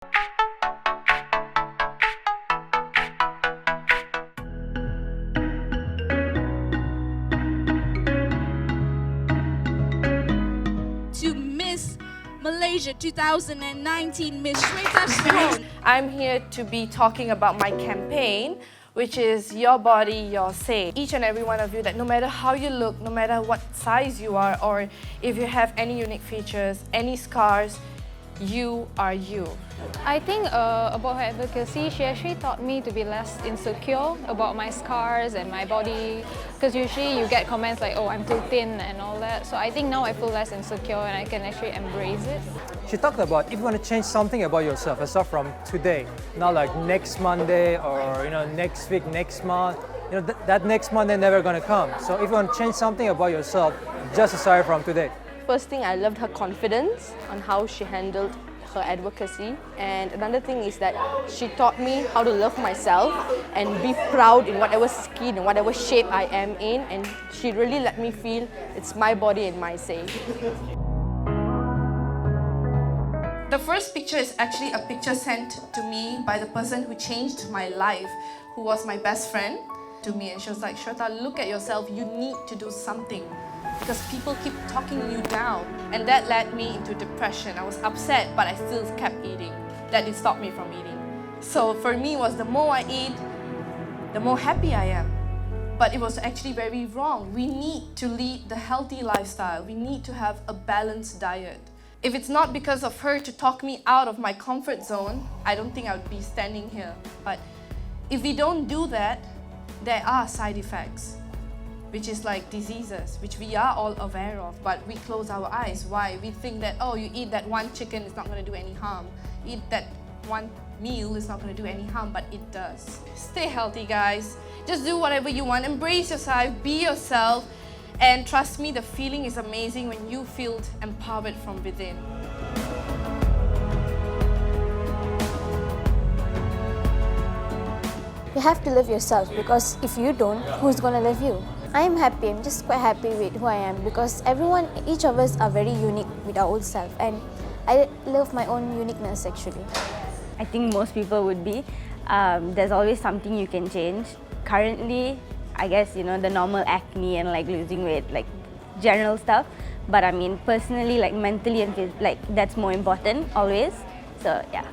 To Miss Malaysia 2019, Miss Shweta Sekhon. I'm here to be talking about my campaign, which is Your Body, Your Say. Each and every one of you, that no matter how you look, no matter what size you are, or if you have any unique features, any scars, you are you. I think about her advocacy, she actually taught me to be less insecure about my scars and my body, because usually you get comments like, oh, I'm too thin and all that. So I think now I feel less insecure and I can actually embrace it. She talked about if you want to change something about yourself, start from today, not like next Monday or next week, next month. That next Monday never gonna come. So if you want to change something about yourself, just start from today. First thing, I loved her confidence on how she handled her advocacy. And another thing is that she taught me how to love myself and be proud in whatever skin and whatever shape I am in. And she really let me feel it's my body and my say. The first picture is actually a picture sent to me by the person who changed my life, who was my best friend to me. And she was like, Shweta, look at yourself, you need to do something, because people keep talking you down. And that led me into depression. I was upset, but I still kept eating. That did stop me from eating. So for me, it was the more I eat, the more happy I am. But it was actually very wrong. We need to lead the healthy lifestyle. We need to have a balanced diet. If it's not because of her to talk me out of my comfort zone, I don't think I would be standing here. But if we don't do that, there are side effects, which is like diseases, which we are all aware of, but we close our eyes. Why? We think that, oh, you eat that one chicken, it's not going to do any harm. Eat that one meal, it's not going to do any harm, but it does. Stay healthy, guys. Just do whatever you want. Embrace yourself, be yourself, and trust me, the feeling is amazing when you feel empowered from within. You have to live yourself, because if you don't, who's going to live you? I am happy. I'm just quite happy with who I am, because each of us are very unique with our own self, and I love my own uniqueness actually. I think most people would be. There's always something you can change. Currently, I guess, the normal acne and like losing weight, like general stuff. But I mean, personally, like mentally and that's more important always. So yeah.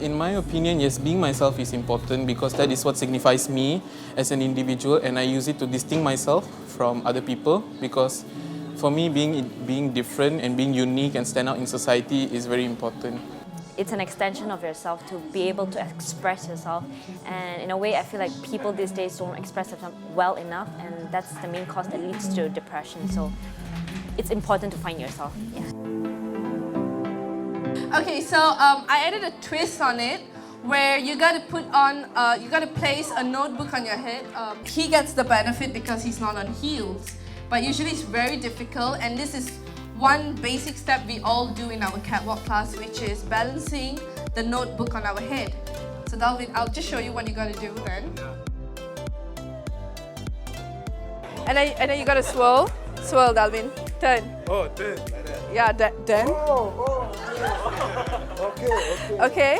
In my opinion, yes, being myself is important, because that is what signifies me as an individual, and I use it to distinct myself from other people, because for me, being different and being unique and stand out in society is very important. It's an extension of yourself to be able to express yourself, and in a way I feel like people these days don't express themselves well enough, and that's the main cause that leads to depression. So it's important to find yourself. Yeah. Okay, so I added a twist on it, where you gotta place a notebook on your head. He gets the benefit because he's not on heels, but usually it's very difficult, and this is one basic step we all do in our catwalk class, which is balancing the notebook on our head. So Dalvin, I'll just show you what you gotta do then. And then you gotta swirl, Dalvin, turn. Oh, turn like that. Yeah, then. Oh. Okay. Okay,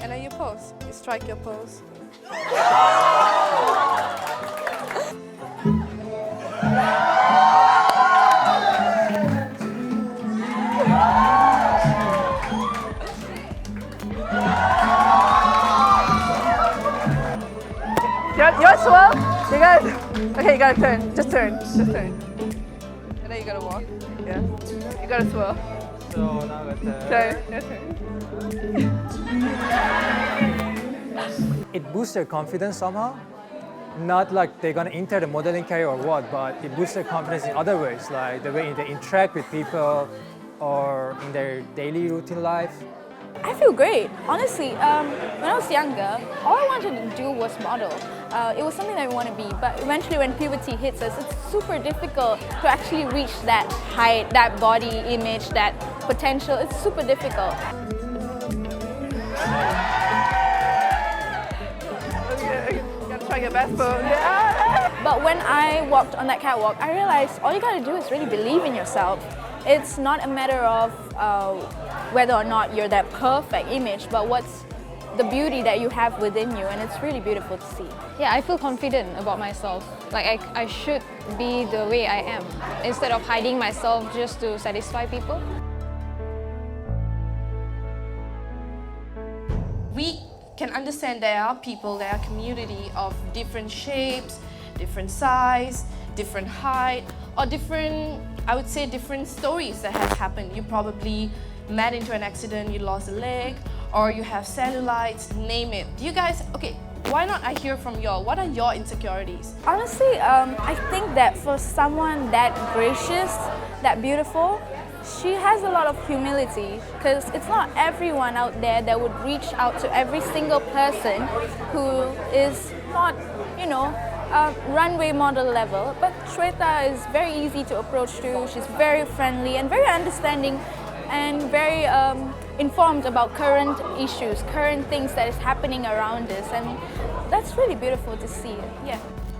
and then you pose. You strike your pose. Your swirl. You gotta turn. Just turn. And then you gotta walk. Yeah. You gotta swirl. So now let's turn. It boosts their confidence somehow. Not like they're gonna enter the modeling career or what, but it boosts their confidence in other ways, like the way they interact with people or in their daily routine life. I feel great. Honestly, when I was younger, all I wanted to do was model. It was something that I want to be, but eventually when puberty hits us, it's super difficult to actually reach that height, that body image, that potential. It's super difficult. You gotta try your best, yeah. But when I walked on that catwalk, I realized all you gotta do is really believe in yourself. It's not a matter of whether or not you're that perfect image, but what's the beauty that you have within you, and it's really beautiful to see. Yeah, I feel confident about myself. Like I should be the way I am instead of hiding myself just to satisfy people. We can understand there are people, there are community of different shapes, different size, different height, or different, I would say, different stories that have happened. You probably met into an accident, you lost a leg, or you have cellulites, name it. Do you guys, okay, why not I hear from y'all? What are your insecurities? Honestly, I think that for someone that gracious, that beautiful, she has a lot of humility, because it's not everyone out there that would reach out to every single person who is not, you know, runway model level. But Shweta is very easy to approach to. She's very friendly and very understanding and very informed about current issues, current things that is happening around us, and that's really beautiful to see. Yeah.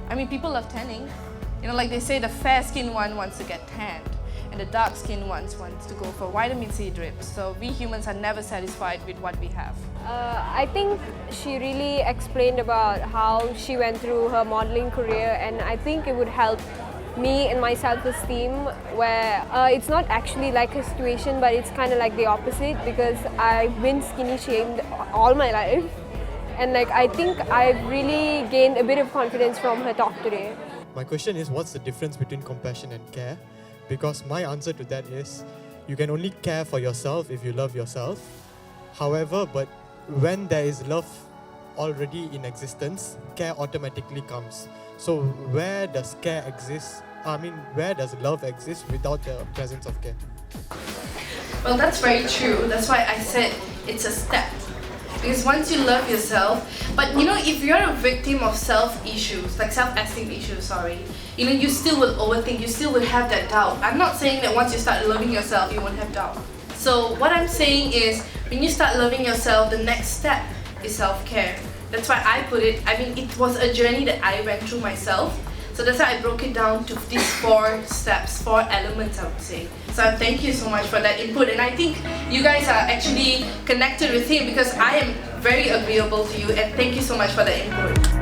I mean, people love tanning. You know, like they say, the fair-skinned one wants to get tanned, and the dark-skinned ones wants to go for vitamin C drips. So we humans are never satisfied with what we have. I think she really explained about how she went through her modeling career, and I think it would help me and my self-esteem, where it's not actually like a situation, but it's kind of like the opposite, because I've been skinny shamed all my life, and like I think I've really gained a bit of confidence from her talk today. My question is, what's the difference between compassion and care? Because my answer to that is, you can only care for yourself if you love yourself. However, but when there is love already in existence, care automatically comes. So where does care exist? I mean, where does love exist without the presence of care? Well, that's very true. That's why I said it's a step. Because once you love yourself, but you know, if you're a victim of self-esteem issues, you know, you still will overthink, you still will have that doubt. I'm not saying that once you start loving yourself, you won't have doubt. So what I'm saying is, when you start loving yourself, the next step is self-care. That's why I put it, I mean, it was a journey that I went through myself. So that's why I broke it down to these 4 steps, 4 elements, I would say. So thank you so much for that input. And I think you guys are actually connected with him, because I am very agreeable to you, and thank you so much for the input.